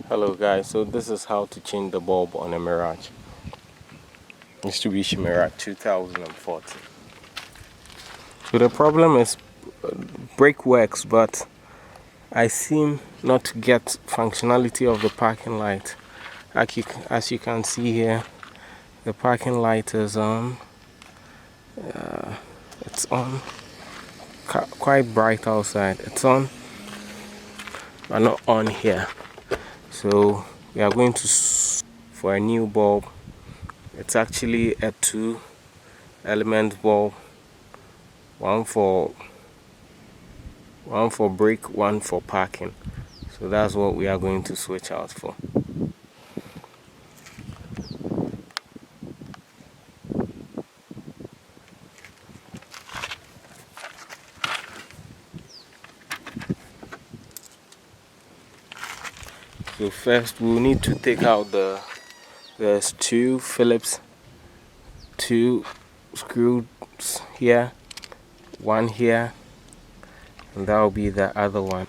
Hello guys, so this is how to change the bulb on a Mirage. Mitsubishi Mirage 2014. So the problem is brake works, but I seem not to get functionality of the parking light. As you can see here, the parking light is on. It's on. Quite bright outside. It's on, but not on here. So we are going to for a new bulb. It's actually a 2-element bulb, one for brake, one for parking. So that's what we are going to switch out for. So first we'll need to take out there's 2 Phillips 2 screws here, one here, and that will be the other one.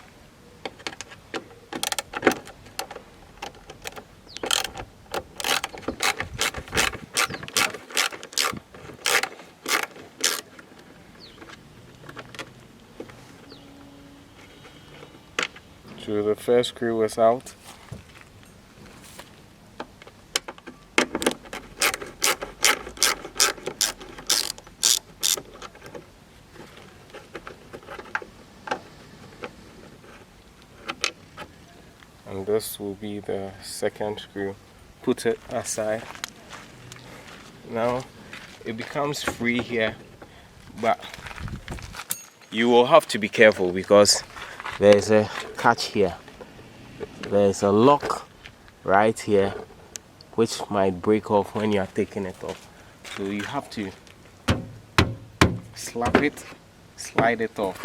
So the first screw is out. And this will be the second screw. Put it aside. Now it becomes free here, but you will have to be careful because there is a catch here. There is a lock right here which might break off when you are taking it off. So you have to slide it off.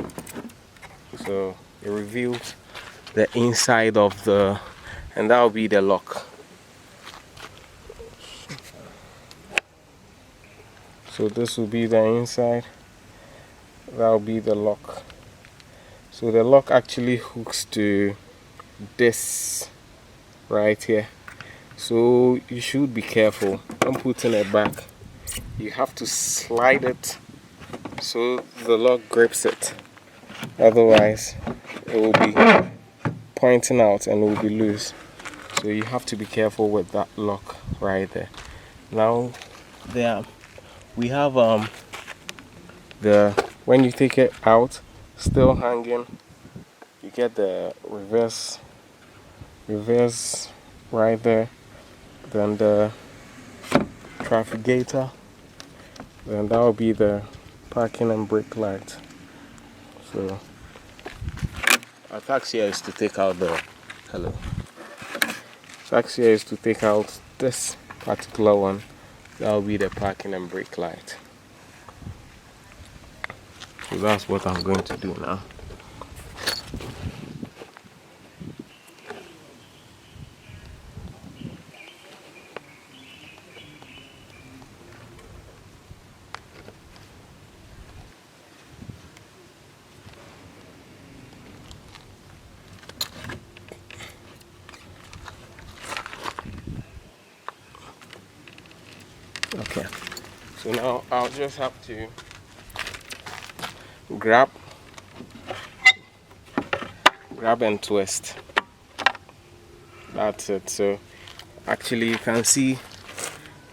So it reveals the inside of the, and that will be the lock. So this will be the inside, that will be the lock. So the lock actually hooks to this right here. So you should be careful when putting it back. You have to slide it so the lock grips it. Otherwise it will be pointing out and will be loose. So you have to be careful with that lock right there. Now we have when you take it out, still hanging, you get the reverse right there, then the trafficator, then that will be the parking and brake light. So our task here is to take out this particular one. That will be the parking and brake light. So that's what I'm going to do now. Okay, so now I'll just have to grab and twist. That's it. So actually you can see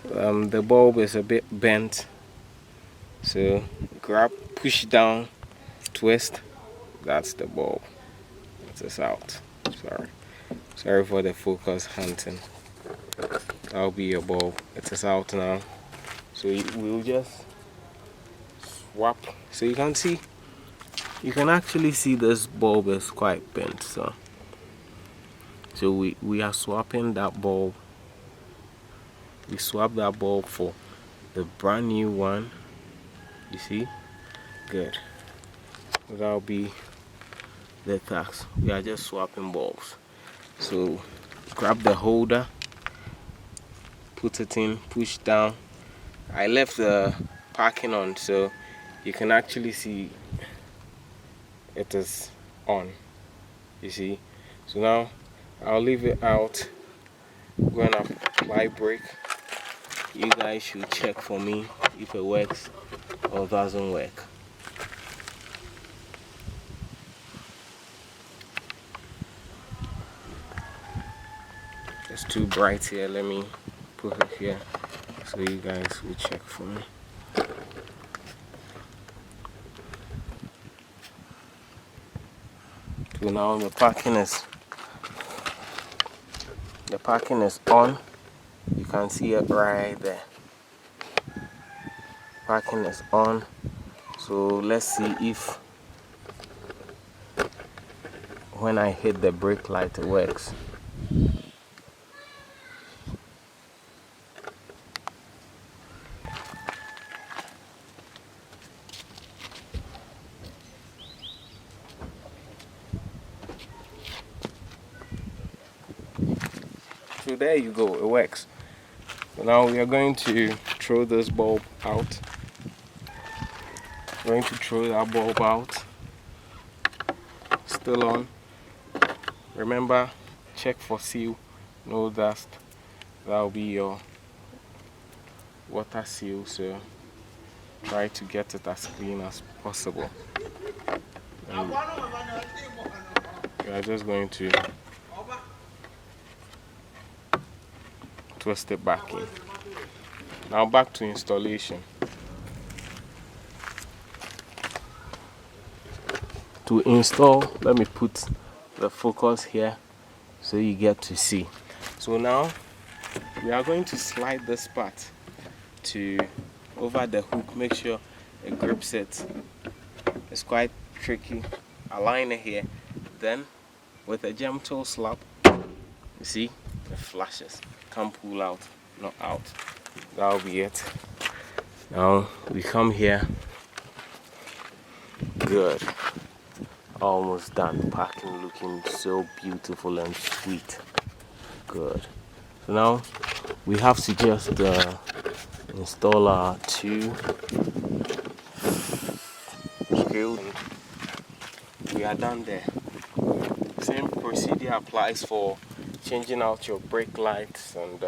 the bulb is a bit bent. So grab, push down, twist. That's the bulb. It is out. Sorry for the focus hunting. That'll be your bulb. It is out now. So we'll just swap. So you can actually see this bulb is quite bent. So we are swapping that bulb. We swap that bulb for the brand new one. You see? Good. That'll be the task. We are just swapping bulbs. So grab the holder, put it in, push down. I left the parking on so you can actually see it is on. You see? So now I'll leave it out. When I apply brake, you guys should check for me if it works or doesn't work. It's too bright here. Let me put it here so you guys will check for me. So now the parking is on. You can see it right there. Parking is on. So let's see if when I hit the brake light it works. So there you go, it works. So now we are going to throw this bulb out. Going to throw that bulb out. Still on. Remember, check for seal, no dust. That will be your water seal, so try to get it as clean as possible. And we are just going to twist it back in. Now back to installation. To install, let me put the focus here so you get to see. So now we are going to slide this part to over the hook. Make sure it grips it. It's quite tricky. Align it here, then with a gentle slap, you see it flashes. Can't pull out, not out. That'll be it. Now we come here. Good. Almost done. Parking looking so beautiful and sweet. Good. So now we have to just install our two screws. We are done there. Same procedure applies for changing out your brake lights and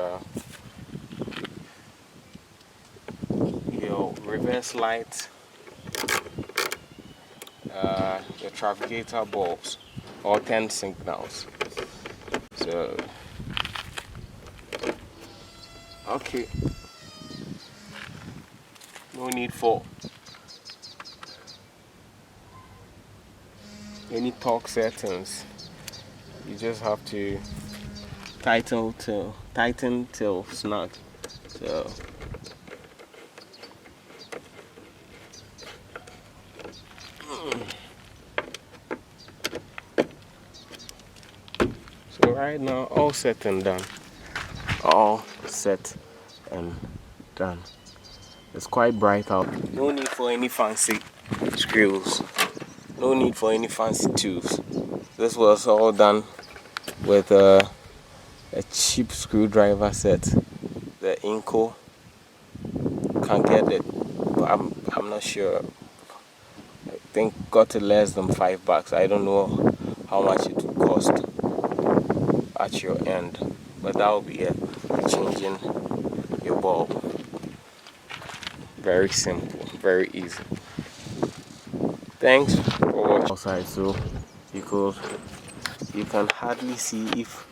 your reverse lights, your trafficator bulbs, or 10 signals. So okay, no need for any torque settings. You just have to tighten till snug. So right now, all set and done. All set and done. It's quite bright out. No need for any fancy screws. No need for any fancy tools. This was all done with a cheap screwdriver set. The Inco can't get it, but I'm not sure. I think got it less than $5. I don't know how much it would cost at your end, but that will be it. Changing your bulb. Very simple, very easy. Thanks for watching. Outside, so you can hardly see if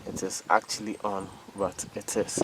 it is actually on, but it is.